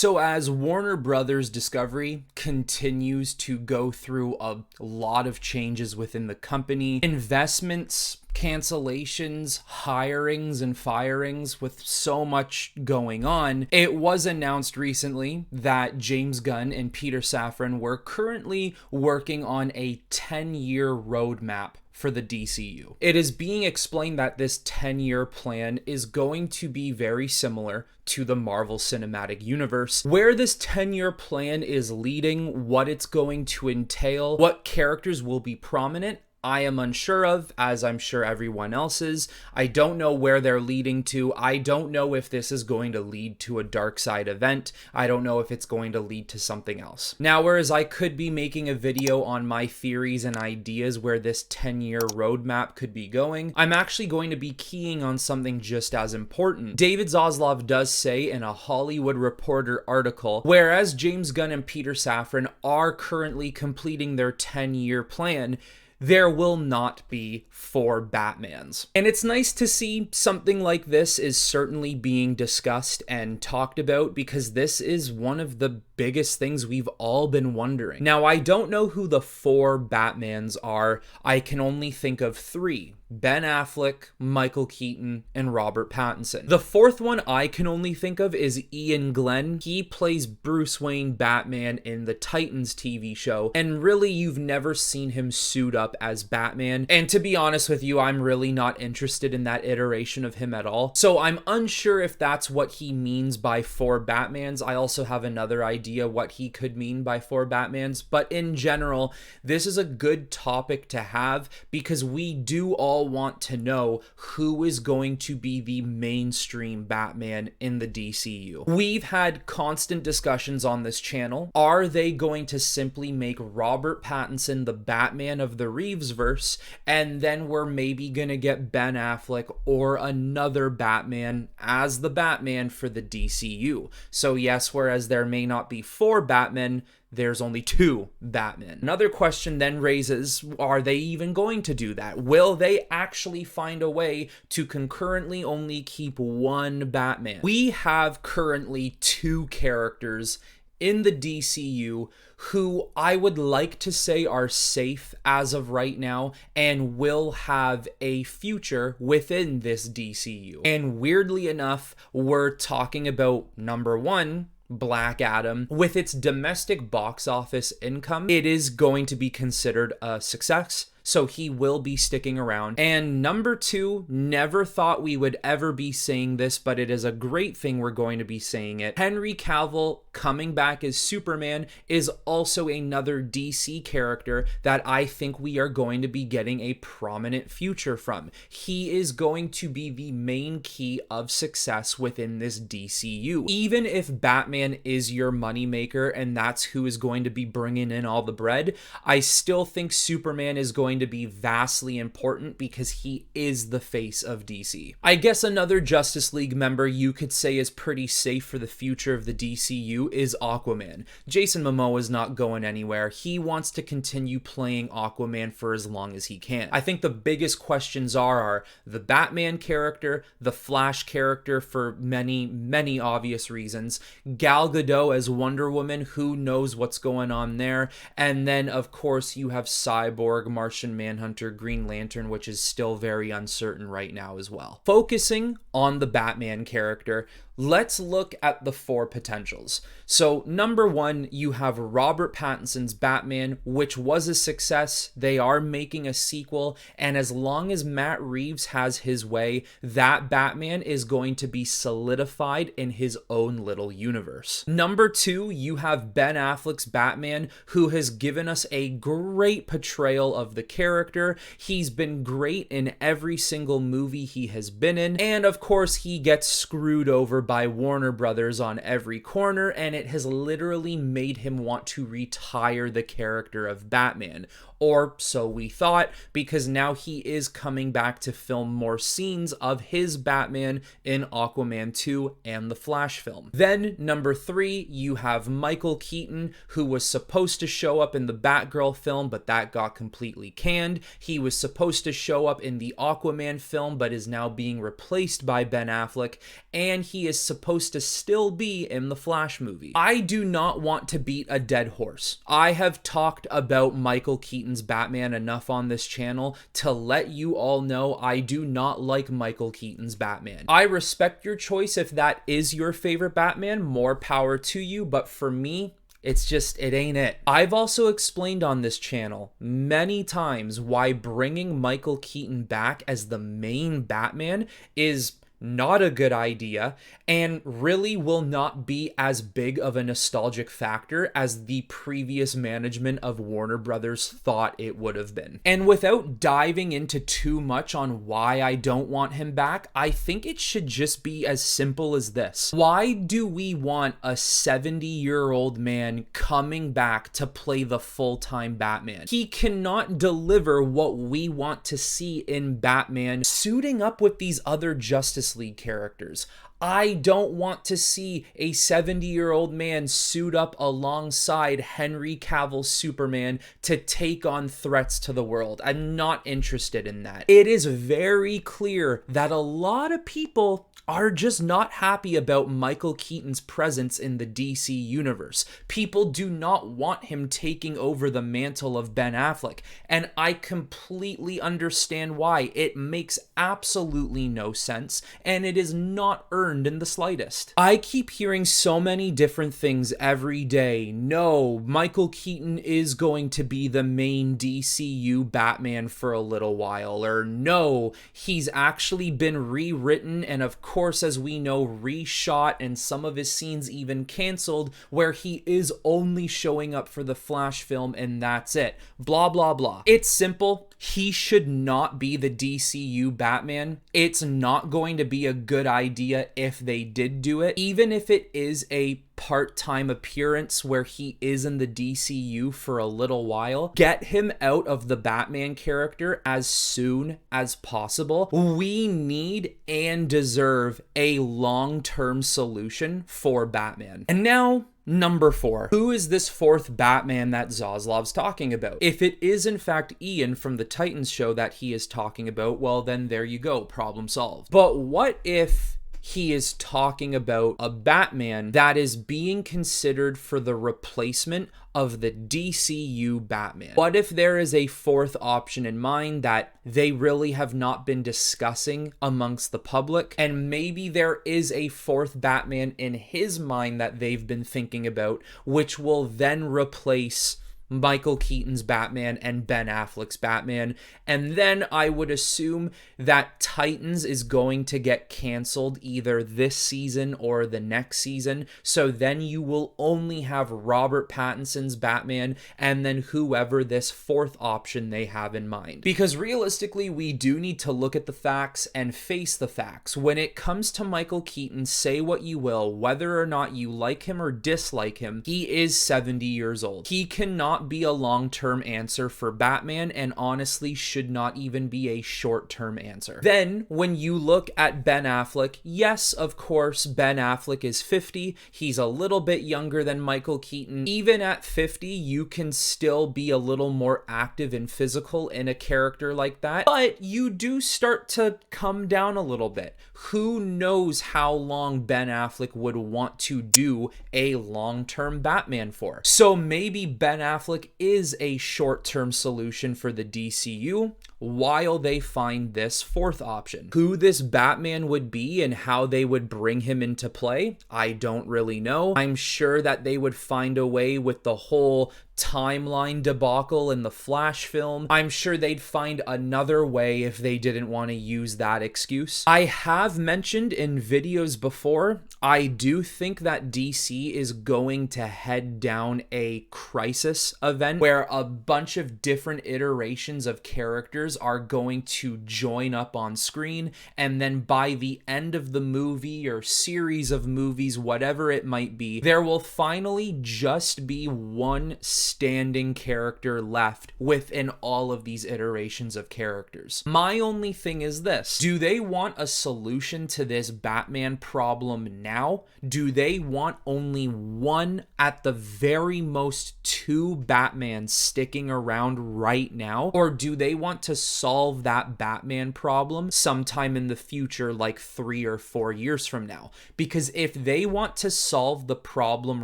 So as Warner Brothers Discovery continues to go through a lot of changes within the company, investments, cancellations, hirings, and firings, with so much going on, it was announced recently that James Gunn and Peter Safran were currently working on a 10-year roadmap for the DCU. It is being explained that this 10-year plan is going to be very similar to the Marvel Cinematic Universe. Where this 10-year plan is leading, what it's going to entail, what characters will be prominent, I am unsure of, as I'm sure everyone else is. I don't know where they're leading to. I don't know if this is going to lead to a Darkseid event. I don't know if it's going to lead to something else. Now, whereas I could be making a video on my theories and ideas where this 10-year roadmap could be going, I'm actually going to be keying on something just as important. David Zaslav does say in a Hollywood Reporter article, whereas James Gunn and Peter Safran are currently completing their 10-year plan, there will not be 4 Batmans. And it's nice to see something like this is certainly being discussed and talked about, because this is one of the biggest things we've all been wondering. Now, I don't know who the 4 Batmans are. I can only think of 3. Ben Affleck, Michael Keaton, and Robert Pattinson. The 4th one I can only think of is Ian Glenn. He plays Bruce Wayne Batman in the Titans TV show, and really you've never seen him suit up as Batman. And to be honest with you, I'm really not interested in that iteration of him at all. So I'm unsure if that's what he means by 4 Batmans. I also have another idea what he could mean by 4 Batmans, but in general, this is a good topic to have, because we do all want to know who is going to be the mainstream Batman in the DCU. We've had constant discussions on this channel. Are they going to simply make Robert Pattinson the Batman of the Reevesverse, and then we're maybe gonna get Ben Affleck or another Batman as the Batman for the DCU? So yes, whereas there may not be 4 Batmen, there's only 2 Batman. Another question then raises, are they even going to do that? Will they actually find a way to concurrently only keep 1 Batman? We have currently 2 characters in the DCU who I would like to say are safe as of right now and will have a future within this DCU. And weirdly enough, we're talking about number 1, Black Adam. With its domestic box office income, it is going to be considered a success, so he will be sticking around. And number 2, never thought we would ever be saying this, but it is a great thing we're going to be saying it. Henry Cavill coming back as Superman is also another DC character that I think we are going to be getting a prominent future from. He is going to be the main key of success within this DCU. Even if Batman is your moneymaker and that's who is going to be bringing in all the bread, I still think Superman is going to be vastly important because he is the face of DC. I guess another Justice League member you could say is pretty safe for the future of the DCU is Aquaman. Jason Momoa is not going anywhere. He wants to continue playing Aquaman for as long as he can. I think the biggest questions are the Batman character, the Flash character for many obvious reasons, Gal Gadot as Wonder Woman, who knows what's going on there, and then of course you have Cyborg, Martian Manhunter, Green Lantern, which is still very uncertain right now as well. Focusing on the Batman character, let's look at the 4 potentials. So number 1, you have Robert Pattinson's Batman, which was a success. They are making a sequel, and as long as Matt Reeves has his way, that Batman is going to be solidified in his own little universe. Number 2, you have Ben Affleck's Batman, who has given us a great portrayal of the character. He's been great in every single movie he has been in, and of course he gets screwed over by Warner Brothers on every corner, and it has literally made him want to retire the character of Batman. Or so we thought, because now he is coming back to film more scenes of his Batman in Aquaman 2 and the Flash film. Then number 3, you have Michael Keaton, who was supposed to show up in the Batgirl film, but that got completely canned. He was supposed to show up in the Aquaman film, but is now being replaced by Ben Affleck, and he is supposed to still be in the Flash movie. I do not want to beat a dead horse. I have talked about Michael Keaton's Batman enough on this channel to let you all know I do not like Michael Keaton's Batman. I respect your choice. If that is your favorite Batman, more power to you, but for me, it ain't it. I've also explained on this channel many times why bringing Michael Keaton back as the main Batman is not a good idea and really will not be as big of a nostalgic factor as the previous management of Warner Brothers thought it would have been. And without diving into too much on why I don't want him back, I think it should just be as simple as this. Why do we want a 70-year-old man coming back to play the full-time Batman? He cannot deliver what we want to see in Batman suiting up with these other Justice League characters. I don't want to see a 70-year-old man suit up alongside Henry Cavill's Superman to take on threats to the world. I'm not interested in that. It is very clear that a lot of people are just not happy about Michael Keaton's presence in the DC universe. People do not want him taking over the mantle of Ben Affleck, and I completely understand why. It makes absolutely no sense, and it is not earned in the slightest. I keep hearing so many different things every day. No, Michael Keaton is going to be the main DCU Batman for a little while, or no, he's actually been rewritten and of course, as we know, reshot and some of his scenes even canceled where he is only showing up for the Flash film and that's it. Blah, blah, blah. It's simple. He should not be the DCU Batman. It's not going to be a good idea if they did do it. Even if it is a part-time appearance where he is in the DCU for a little while, get him out of the Batman character as soon as possible. We need and deserve a long-term solution for Batman. And now, number 4. Who is this fourth Batman that Zaslav's talking about? If it is in fact Ian from the Titans show that he is talking about, well then there you go, problem solved. But what if he is talking about a Batman that is being considered for the replacement of the DCU Batman? What if there is a fourth option in mind that they really have not been discussing amongst the public, and maybe there is a fourth Batman in his mind that they've been thinking about, which will then replace Michael Keaton's Batman and Ben Affleck's Batman, and then I would assume that Titans is going to get canceled either this season or the next season, so then you will only have Robert Pattinson's Batman and then whoever this fourth option they have in mind. Because realistically, we do need to look at the facts and face the facts. When it comes to Michael Keaton, say what you will, whether or not you like him or dislike him, he is 70 years old. He cannot be a long-term answer for Batman, and honestly should not even be a short-term answer. Then when you look at Ben Affleck, yes, of course, Ben Affleck is 50. He's a little bit younger than Michael Keaton. Even at 50, you can still be a little more active and physical in a character like that, but you do start to come down a little bit. Who knows how long Ben Affleck would want to do a long-term Batman for? So maybe Ben Affleck is a short-term solution for the DCU while they find this fourth option. Who this Batman would be and how they would bring him into play, I don't really know. I'm sure that they would find a way with the whole timeline debacle in the Flash film. I'm sure they'd find another way if they didn't want to use that excuse. I have mentioned in videos before, I do think that DC is going to head down a crisis event where a bunch of different iterations of characters are going to join up on screen, and then by the end of the movie or series of movies, whatever it might be, there will finally just be one standing character left within all of these iterations of characters. My only thing is this: do they want a solution to this Batman problem now? Do they want only one, at the very most two Batmans sticking around right now? Or do they want to to solve that Batman problem sometime in the future, like 3 or 4 years from now. Because if they want to solve the problem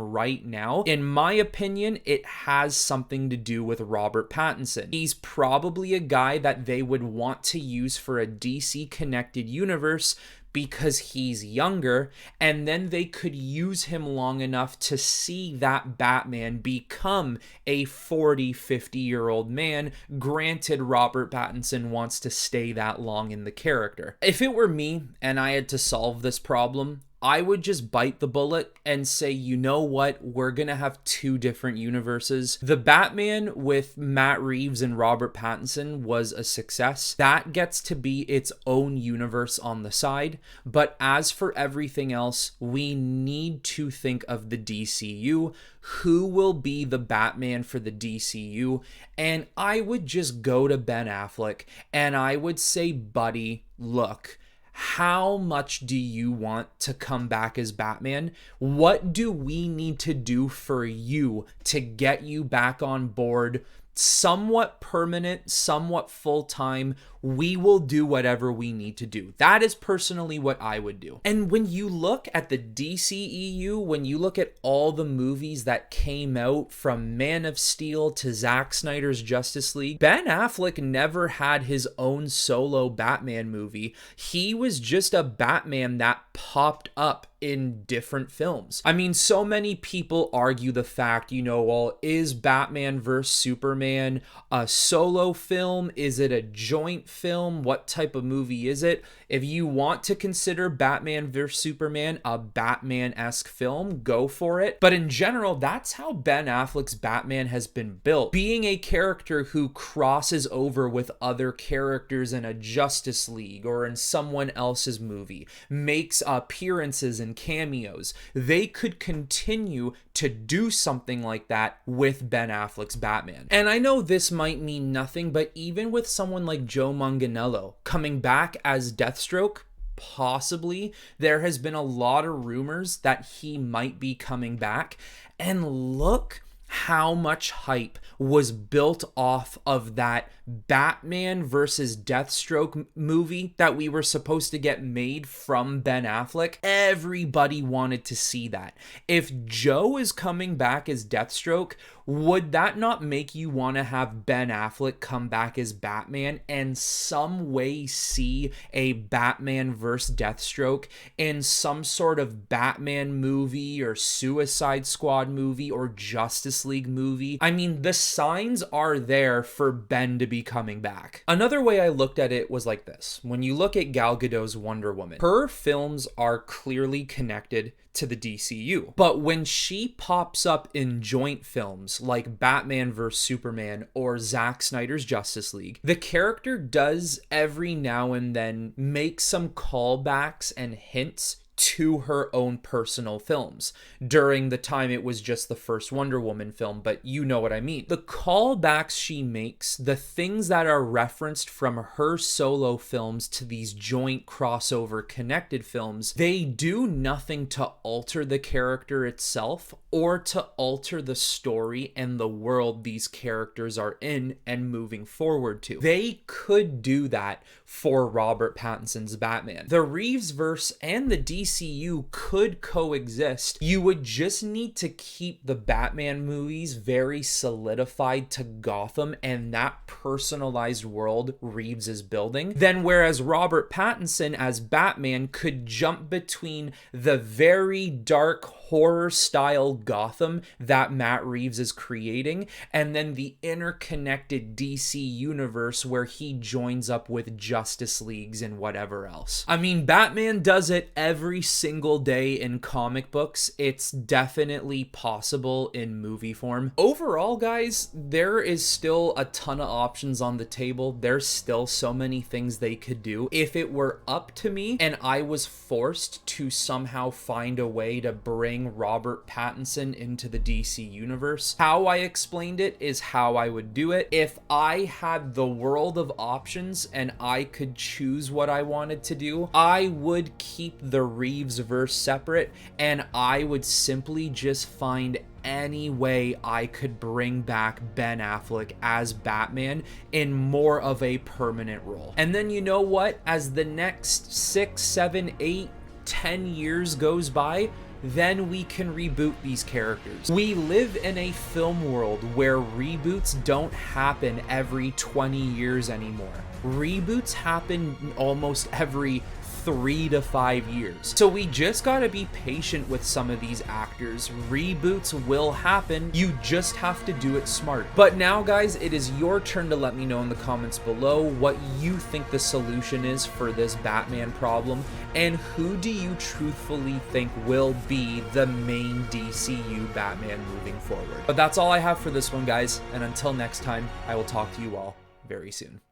right now, in my opinion, it has something to do with Robert Pattinson. He's probably a guy that they would want to use for a DC connected universe because he's younger, and then they could use him long enough to see that Batman become a 40, 50-year-old man. Granted, Robert Pattinson wants to stay that long in the character. If it were me and I had to solve this problem, I would just bite the bullet and say, you know what? We're going to have 2 different universes. The Batman with Matt Reeves and Robert Pattinson was a success. That gets to be its own universe on the side. But as for everything else, we need to think of the DCU. Who will be the Batman for the DCU? And I would just go to Ben Affleck and I would say, buddy, look, how much do you want to come back as Batman? What do we need to do for you to get you back on board? Somewhat permanent, somewhat full-time. We will do whatever we need to do. That is personally what I would do. And when you look at the DCEU, when you look at all the movies that came out from Man of Steel to Zack Snyder's Justice League, Ben Affleck never had his own solo Batman movie. He was just a Batman that popped up in different films. I mean, so many people argue the fact, well, is Batman vs. Superman a solo film? Is it a joint film? What type of movie is it? If you want to consider Batman vs. Superman a Batman-esque film, go for it. But in general, that's how Ben Affleck's Batman has been built. Being a character who crosses over with other characters in a Justice League or in someone else's movie, makes appearances and cameos. They could continue to do something like that with Ben Affleck's Batman. And I know this might mean nothing, but even with someone like Joe Manganiello coming back as Deathstroke, possibly, there has been a lot of rumors that he might be coming back. And look how much hype was built off of that Batman versus Deathstroke movie that we were supposed to get made from Ben Affleck. Everybody wanted to see that. If Joe is coming back as Deathstroke, would that not make you want to have Ben Affleck come back as Batman and some way see a Batman versus Deathstroke in some sort of Batman movie or Suicide Squad movie or Justice League movie? I mean, the signs are there for Ben to be coming back. Another way I looked at it was like this. When you look at Gal Gadot's Wonder Woman, her films are clearly connected to the DCU. But when she pops up in joint films like Batman vs. Superman or Zack Snyder's Justice League, the character does every now and then make some callbacks and hints to her own personal films. During the time it was just the first Wonder Woman film, but you know what I mean. The callbacks she makes, the things that are referenced from her solo films to these joint crossover connected films, they do nothing to alter the character itself or to alter the story and the world these characters are in and moving forward to. They could do that for Robert Pattinson's Batman. The Reevesverse and the DCU could coexist. You would just need to keep the Batman movies very solidified to Gotham and that personalized world Reeves is building. Then whereas Robert Pattinson as Batman could jump between the very dark horror style Gotham that Matt Reeves is creating and then the interconnected DC universe where he joins up with Justice Leagues and whatever else. I mean, Batman does it every single day in comic books. It's definitely possible in movie form. Overall, guys, there is still a ton of options on the table. There's still so many things they could do. If it were up to me and I was forced to somehow find a way to bring Robert Pattinson into the DC universe, how I explained it is how I would do it. If I had the world of options and I could choose what I wanted to do, I would keep the Reeves verse separate, and I would simply just find any way I could bring back Ben Affleck as Batman in more of a permanent role. And then you know what? As the next 6, 7, 8, 10 years goes by, then we can reboot these characters. We live in a film world where reboots don't happen every 20 years anymore. Reboots happen almost every 3 to 5 years. So we just gotta be patient with some of these actors. Reboots will happen. You just have to do it smart. But now, guys, it is your turn to let me know in the comments below what you think the solution is for this Batman problem, and who do you truthfully think will be the main DCU Batman moving forward. But that's all I have for this one, guys, and until next time, I will talk to you all very soon.